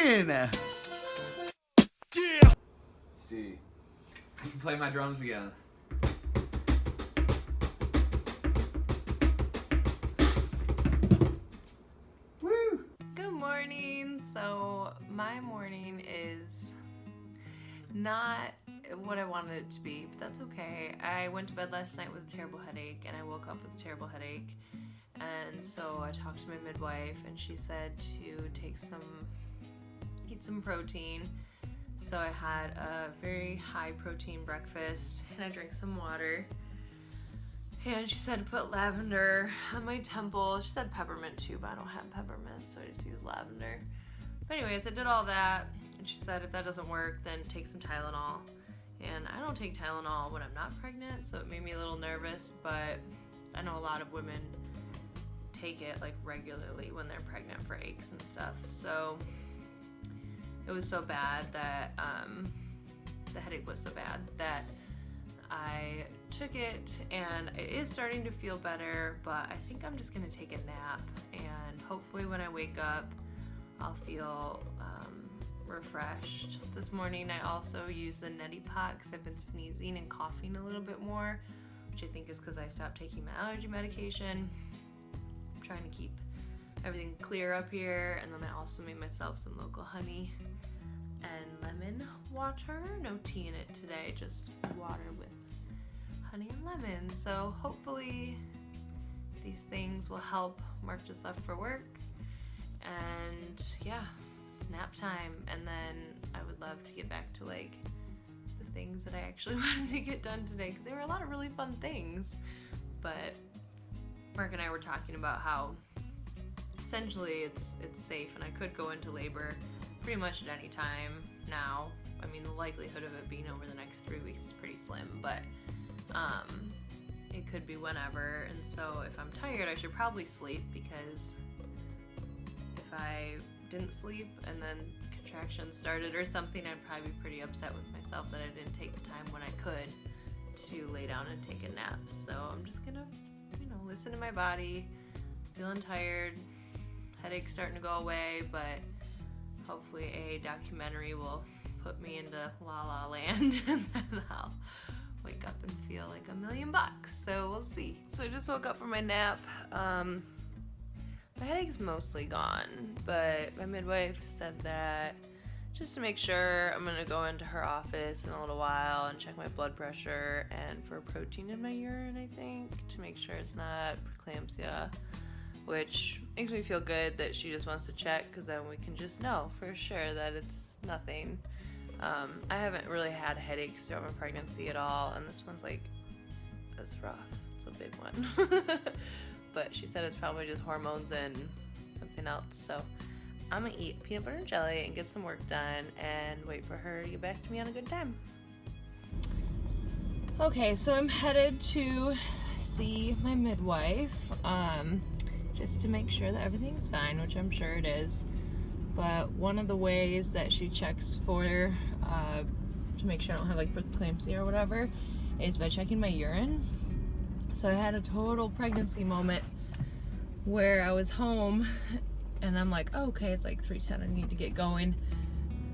in. Yeah. See, I can play my drums again. Woo! Good morning. So my morning is not what I wanted it to be, but that's okay. I went to bed last night with a terrible headache, and I woke up with a terrible headache. And so I talked to my midwife, and she said to eat some protein. So I had a very high protein breakfast, and I drank some water. And she said to put lavender on my temple. She said peppermint too, but I don't have peppermint, so I just use lavender. But anyways, I did all that, and she said if that doesn't work, then take some Tylenol. And I don't take Tylenol when I'm not pregnant, so it made me a little nervous, but I know a lot of women take it like regularly when they're pregnant for aches and stuff. So it was so bad that the headache was so bad that I took it, and it is starting to feel better, but I think I'm just gonna take a nap, and hopefully when I wake up I'll feel refreshed. This morning I also used the neti pot because I've been sneezing and coughing a little bit more, which I think is because I stopped taking my allergy medication. I'm trying to keep everything clear up here, and then I also made myself some local honey and lemon water. No tea in it today, just water with honey and lemon. So hopefully these things will help. Mark just left for work, and yeah, it's nap time. And then I would love to get back to like the things that I actually wanted to get done today, because there were a lot of really fun things. But Mark and I were talking about how essentially it's safe, and I could go into labor pretty much at any time now. I mean, the likelihood of it being over the next 3 weeks is pretty slim, but it could be whenever. And so if I'm tired, I should probably sleep, because if I didn't sleep and then contractions started or something, I'd probably be pretty upset with myself that I didn't take the time when I could to lay down and take a nap. So I'm just gonna, listen to my body. Feeling tired, headache's starting to go away, but hopefully a documentary will put me into La La Land, and then I'll wake up and feel like $1,000,000. So we'll see. So I just woke up from my nap. My headache's mostly gone, but my midwife said that just to make sure, I'm gonna go into her office in a little while and check my blood pressure and for protein in my urine, I think, to make sure it's not preeclampsia, which makes me feel good that she just wants to check, because then we can just know for sure that it's nothing. I haven't really had headaches throughout my pregnancy at all, and this one's like, it's rough. It's a big one. But she said it's probably just hormones and something else. So I'm gonna eat peanut butter and jelly and get some work done and wait for her to get back to me on a good time. Okay, so I'm headed to see my midwife, just to make sure that everything's fine, which I'm sure it is. But one of the ways that she checks for, to make sure I don't have like preeclampsia or whatever, is by checking my urine. So I had a total pregnancy moment where I was home, and I'm like, oh, okay, it's like 3:10, I need to get going.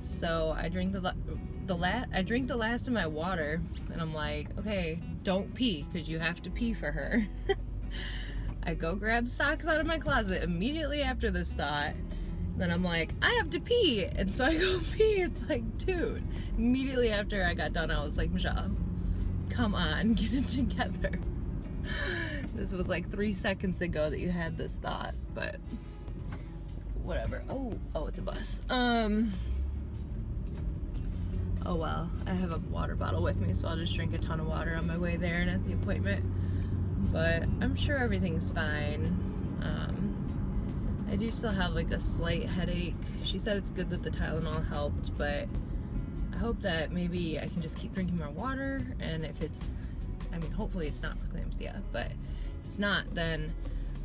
So I drink the last of my water, and I'm like, okay, don't pee, because you have to pee for her. I go grab socks out of my closet immediately after this thought. Then I'm like, I have to pee, and so I go pee. It's like, dude. Immediately after I got done, I was like, Michelle, come on, get it together. This was like 3 seconds ago that you had this thought, but whatever. Oh, it's a bus. Oh well, I have a water bottle with me, so I'll just drink a ton of water on my way there and at the appointment. But I'm sure everything's fine. I do still have like a slight headache. She said it's good that the Tylenol helped, but I hope that maybe I can just keep drinking more water, and if it's, hopefully it's not preeclampsia, but if it's not, then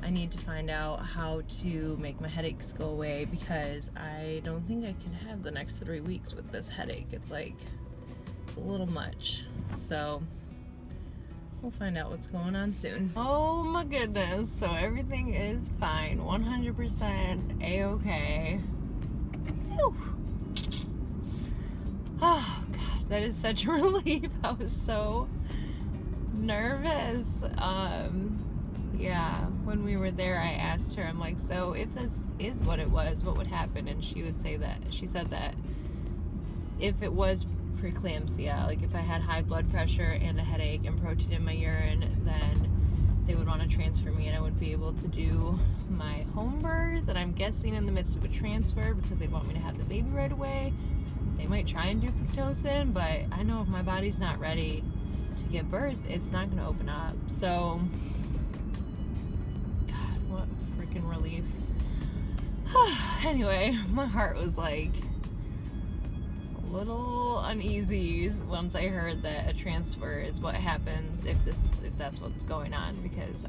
I need to find out how to make my headaches go away, because I don't think I can have the next 3 weeks with this headache. It's like a little much. So we'll find out what's going on soon. Oh my goodness, so everything is fine, 100% a-okay. Whew. Oh God, that is such a relief. I was so nervous. Yeah, when we were there, I asked her, I'm like, so if this is what it was, what would happen? And she said that if it was preeclampsia, like if I had high blood pressure and a headache and protein in my urine, then they would want to transfer me and I would be able to do my home birth. And I'm guessing in the midst of a transfer, because they want me to have the baby right away, they might try and do Pitocin, but I know if my body's not ready to give birth, it's not going to open up. So, God, what a freaking relief. Anyway, my heart was like a little uneasy once I heard that a transfer is what happens if that's what's going on, because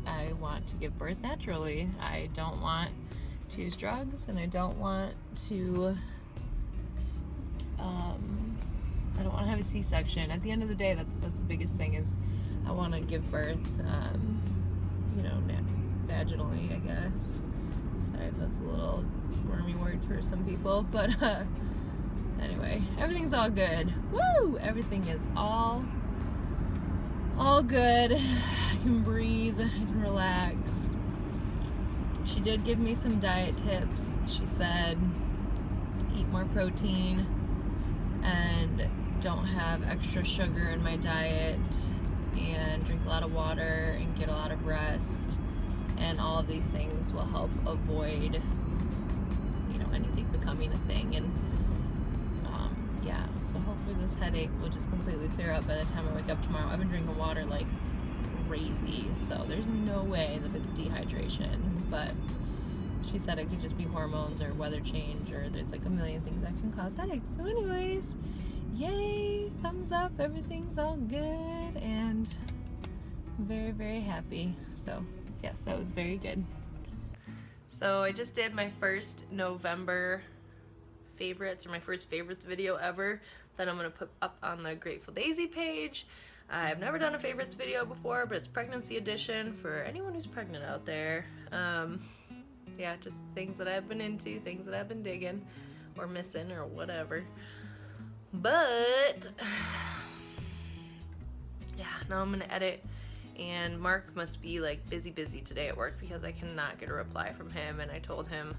I want to give birth naturally. I don't want to use drugs, and I don't want to I don't want to have a C-section. At the end of the day, that's the biggest thing, is I want to give birth, vaginally, I guess. Sorry if that's a little squirmy word for some people, but anyway, everything's all good. Woo! Everything is all good. I can breathe, I can relax. She did give me some diet tips. She said, eat more protein and don't have extra sugar in my diet, and drink a lot of water and get a lot of rest, and all of these things will help avoid anything becoming a thing. And so hopefully this headache will just completely clear up by the time I wake up tomorrow. I've been drinking water like crazy, so there's no way that it's dehydration, but she said it could just be hormones or weather change, or there's like a million things that can cause headaches. So anyways, yay, thumbs up, everything's all good, and I'm very, very happy. So yes, that was very good. So I just did my first November favorites, or my first favorites video ever, that I'm going to put up on the Grateful Daisy page. I've never done a favorites video before, but it's pregnancy edition for anyone who's pregnant out there. Yeah, just things that I've been into, things that I've been digging or missing or whatever. But yeah, now I'm gonna edit, and Mark must be like busy today at work, because I cannot get a reply from him, and I told him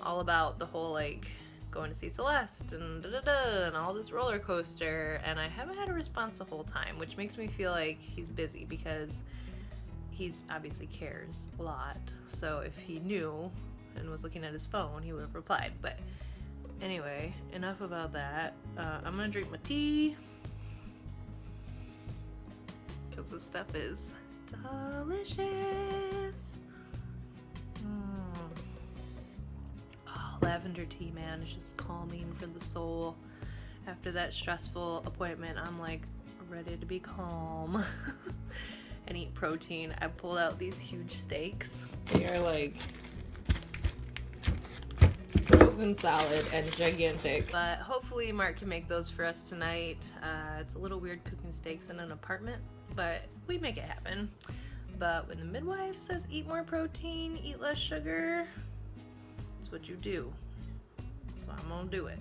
all about the whole like going to see Celeste and and all this roller coaster, and I haven't had a response the whole time, which makes me feel like he's busy, because he's obviously cares a lot. So if he knew and was looking at his phone, he would have replied. But anyway, enough about that. I'm gonna drink my tea, because this stuff is delicious. Oh, lavender tea, man, it's just calming for the soul. After that stressful appointment, I'm like ready to be calm. And eat protein. I pulled out these huge steaks. They are like frozen solid and gigantic. But hopefully Mark can make those for us tonight. It's a little weird cooking steaks in an apartment, but we make it happen. But when the midwife says eat more protein, eat less sugar, it's what you do. So I'm gonna do it.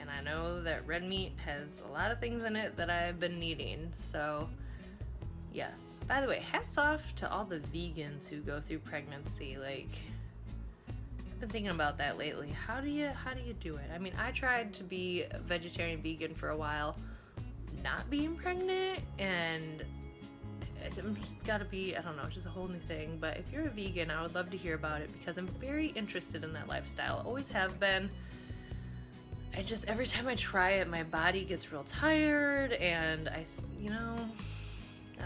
And I know that red meat has a lot of things in it that I've been needing, so yes. By the way, hats off to all the vegans who go through pregnancy. Like, I've been thinking about that lately. How do you do it? I mean, I tried to be vegetarian vegan for a while, not being pregnant, and it's gotta be, I don't know, just a whole new thing. But if you're a vegan, I would love to hear about it, because I'm very interested in that lifestyle. Always have been. I just, every time I try it, my body gets real tired, and I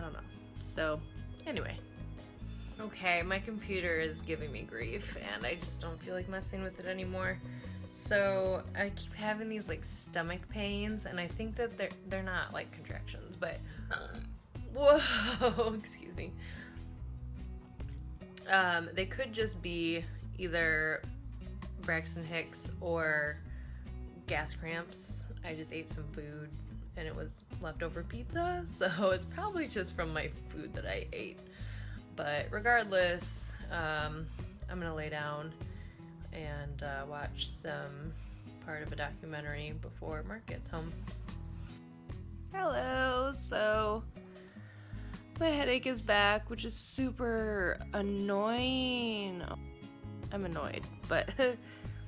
don't know. So anyway, okay, my computer is giving me grief, and I just don't feel like messing with it anymore. So I keep having these like stomach pains, and I think that they're not like contractions, but whoa, excuse me. They could just be either Braxton Hicks or gas cramps. I just ate some food and it was leftover pizza, so it's probably just from my food that I ate. But regardless, I'm gonna lay down and watch some part of a documentary before Mark gets home. Hello, so my headache is back, which is super annoying. I'm annoyed, but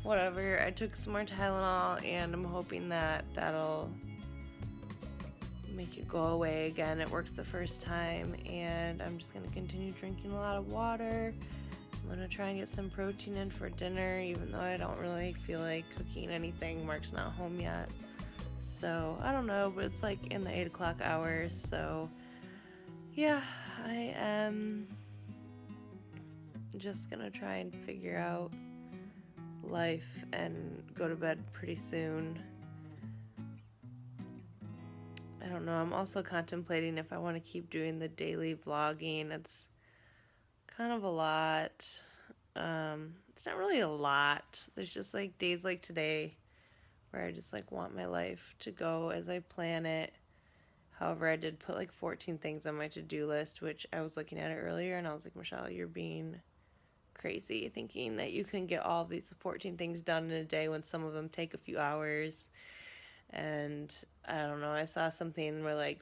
whatever. I took some more Tylenol and I'm hoping that that'll make it go away again. It worked the first time, and I'm just going to continue drinking a lot of water. I'm going to try and get some protein in for dinner, even though I don't really feel like cooking anything. Mark's not home yet. So, I don't know, but it's like in the 8 o'clock hour, so yeah, I am just going to try and figure out life and go to bed pretty soon. I don't know. I'm also contemplating if I want to keep doing the daily vlogging. It's kind of a lot. It's not really a lot. There's just like days like today where I just like want my life to go as I plan it. However, I did put like 14 things on my to-do list, which I was looking at it earlier and I was like, Michelle, you're being crazy thinking that you can get all of these 14 things done in a day when some of them take a few hours. And I don't know, I saw something where like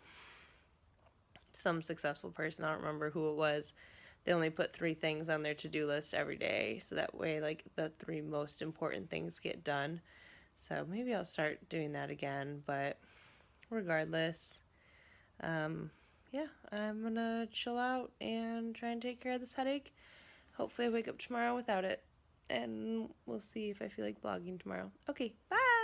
some successful person, I don't remember who it was, they only put 3 things on their to-do list every day, so that way like the 3 most important things get done. So maybe I'll start doing that again, but regardless, yeah, I'm gonna chill out and try and take care of this headache. Hopefully I wake up tomorrow without it, and we'll see if I feel like vlogging tomorrow. Okay, bye!